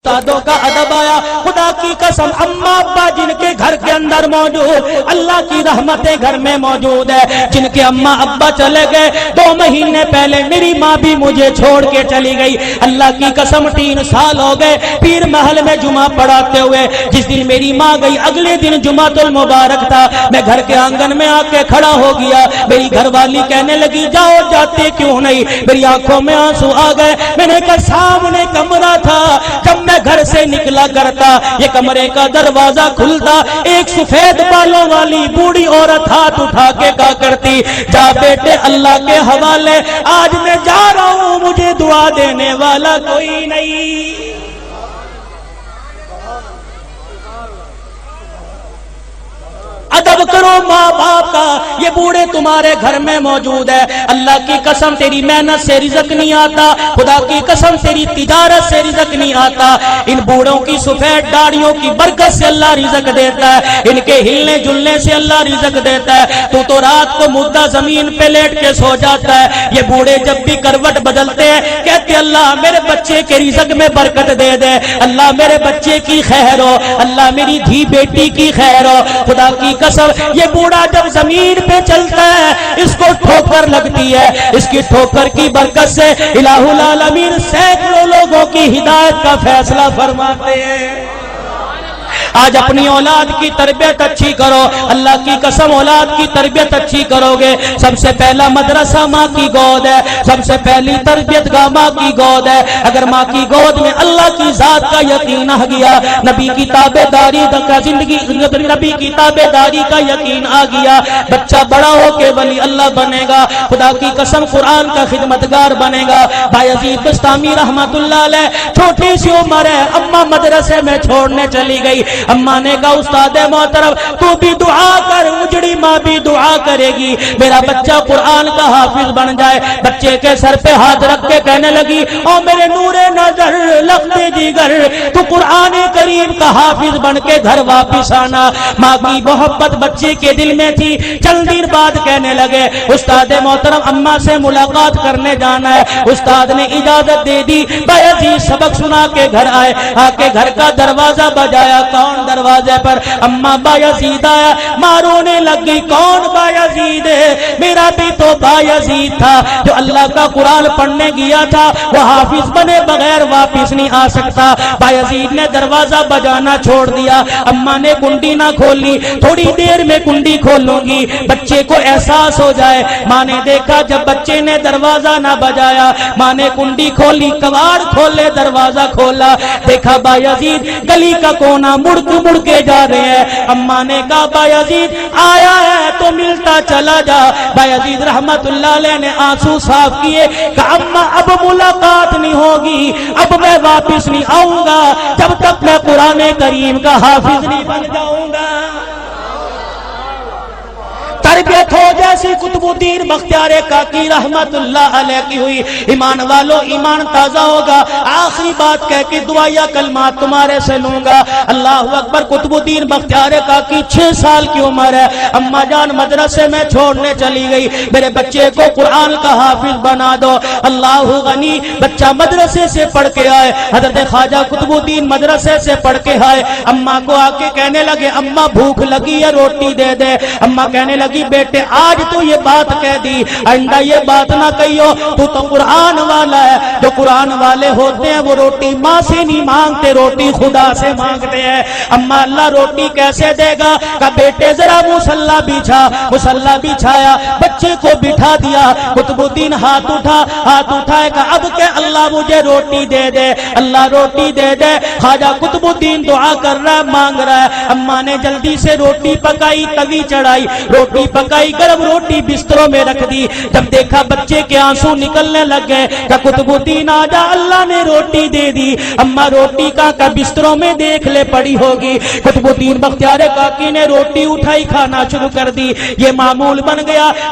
استادوں کا ادب آیا. خدا کی قسم اما ابا جن کے گھر کے اندر موجود, اللہ کی رحمتیں گھر میں موجود ہے. جن کے اما ابا چلے گئے 2 مہینے پہلے میری ماں بھی مجھے چھوڑ کے چلی گئی. اللہ کی قسم 3 سال ہو گئے پیر محل میں جمعہ پڑھاتے ہوئے. جس دن میری ماں گئی اگلے دن جمعۃ المبارک تھا. میں گھر کے آنگن میں آ کے کھڑا ہو گیا. میری گھر والی کہنے لگی جاؤ جاتے کیوں نہیں. میری آنکھوں میں آنسو آ گئے. میں نے کہا سامنے کمرہ تھا, جب میں گھر سے نکلا کرتا یہ کمرے کا دروازہ کھلتا, ایک سفید بالوں والی بوڑھی عورت ہاتھ اٹھا کے کہا کرتی جا بیٹے اللہ کے حوالے, آج میں جا رہا ہوں مجھے دعا دینے والا کوئی نہیں. ادب کرو ماں باپ کا. یہ بوڑھے تمہارے گھر میں موجود ہے. اللہ کی قسم تیری محنت سے رزق نہیں آتا, خدا کی قسم تیری تجارت سے رزق نہیں آتا. ان بوڑھوں کی سفید داڑھیوں کی برکت سے اللہ رزق دیتا ہے, ان کے ہلنے جلنے سے اللہ رزق دیتا ہے. تو رات کو مردہ زمین پہ لیٹ کے سو جاتا ہے. یہ بوڑھے جب بھی کروٹ بدلتے ہیں کہتے اللہ میرے بچے کے رزق میں برکت دے دے, اللہ میرے بچے کی خیر ہو, اللہ میری دھی بیٹی کی خیر ہو. خدا کی قسم یہ بوڑھا جب زمین پہ چلتا ہے اس کو ٹھوکر لگتی ہے. اس کی ٹھوکر کی برکت سے الہ العالمین سینکڑوں لوگوں کی ہدایت کا فیصلہ فرماتے ہیں. آج اپنی اولاد کی تربیت اچھی کرو. اللہ کی قسم اولاد کی تربیت اچھی کرو گے. سب سے پہلا مدرسہ ماں کی گود ہے, سب سے پہلی تربیت گاہ ماں کی گود ہے. اگر ماں کی گود میں اللہ کی ذات کا یقین آ گیا, نبی کی تابعداری کا زندگی, نبی کی تابعداری کا یقین آ گیا, بچہ بڑا ہو کے ولی اللہ بنے گا. خدا کی قسم قرآن کا خدمتگار بنے گا. بایزید بستامی رحمت اللہ علیہ چھوٹی سی عمر ہے, اماں مدرسے میں چھوڑنے چلی گئی. اماں نے کہا استاد محترم تو بھی دعا کر, اجڑی ماں بھی دعا کرے گی میرا بچہ قرآن کا حافظ بن جائے. بچے کے سر پہ ہاتھ رکھ کے کہنے لگی او میرے نور نظر لخت جگر, تو قرآن کریم کا حافظ بن کے گھر واپس آنا. ماں کی محبت بچے کے دل میں تھی. چند دن بعد کہنے لگے استاد محترم اماں سے ملاقات کرنے جانا ہے. استاد نے اجازت دے دی. بایزید سبق سنا کے گھر آئے, آ کے گھر کا دروازہ بجایا. کون دروازے پر؟ اماں بایزید آیا. ماں رونے لگی کون بایزید ہے؟ میرا بھی تو بایزید تھا جو اللہ کا قرآن پڑھنے گیا تھا, وہ حافظ بنے بغیر واپس نہیں آ سکتا. بایزید نے دروازہ بجانا چھوڑ دیا. اماں نے کنڈی نہ کھولی, تھوڑی دیر میں کنڈی کھولوں گی بچے کو احساس ہو جائے. ماں نے دیکھا جب بچے نے دروازہ نہ بجایا, ماں نے کنڈی کھولی, کواڑ کھولے, دروازہ کھولا, دیکھا بایزید گلی کا کونا مڑ کے جا رہے ہیں. اماں نے کہا بایزید آیا ہے تو ملتا چلا جا. بایزید رحمت اللہ علیہ نے آنسو صاف کیے, کہا اماں اب ملاقات نہیں ہوگی, اب میں واپس نہیں آؤں گا جب تک میں قرآن کریم کا حافظ نہیں بن جاؤں گا. تربیت ہو جیسی قطب الدین بختیار کاکی رحمت اللہ علیہ کی ہوئی. ایمان والو ایمان تازہ ہوگا. آخری بات کہہ کے دعا یا کلمات تمہارے سے لوں گا. اللہ اکبر. قطب الدین بختیار کاکی 6 سال کی عمر ہے. اماں جان مدرسے میں چھوڑنے چلی گئی, میرے بچے کو قرآن کا حافظ بنا دو. اللہ غنی. بچہ مدرسے سے پڑھ کے آئے, حضرت خواجہ قطب الدین مدرسے سے پڑھ کے آئے. اماں کو آ کے کہنے لگے اماں بھوک لگی ہے روٹی دے دے. اماں کہنے لگی بیٹے آج تو یہ بات کہہ دی, آئندہ یہ بات نہ کہیو, تو قرآن والا ہے. جو قرآن والے ہوتے ہیں وہ روٹی ماں سے نہیں مانگتے, روٹی خدا سے مانگتے ہیں. اماں اللہ روٹی کیسے دے گا؟ کہ بیٹے ذرا مصلی بچھا. مصلی بچھایا, بچے کو بٹھا دیا. قطب الدین ہاتھ اٹھائے کہ اب کہ اللہ مجھے روٹی دے دے, اللہ روٹی دے دے. خواجہ قطب الدین دعا کر رہا ہے, مانگ رہا ہے. اماں نے جلدی سے روٹی پکائی, توی چڑھائی, روٹی پکائی, گرم روٹی بستروں میں رکھ دی. جب دیکھا بچے کے آنسو نکلنے لگ گئے کہ قطب الدین آجا اللہ نے روٹی دے دی. اماں روٹی کا بستروں میں دیکھ لے پڑی ہوگی. قطب الدین بختیار کاکی نے روٹی اٹھائی, کھانا شروع کر دی. یہ معمول بن گیا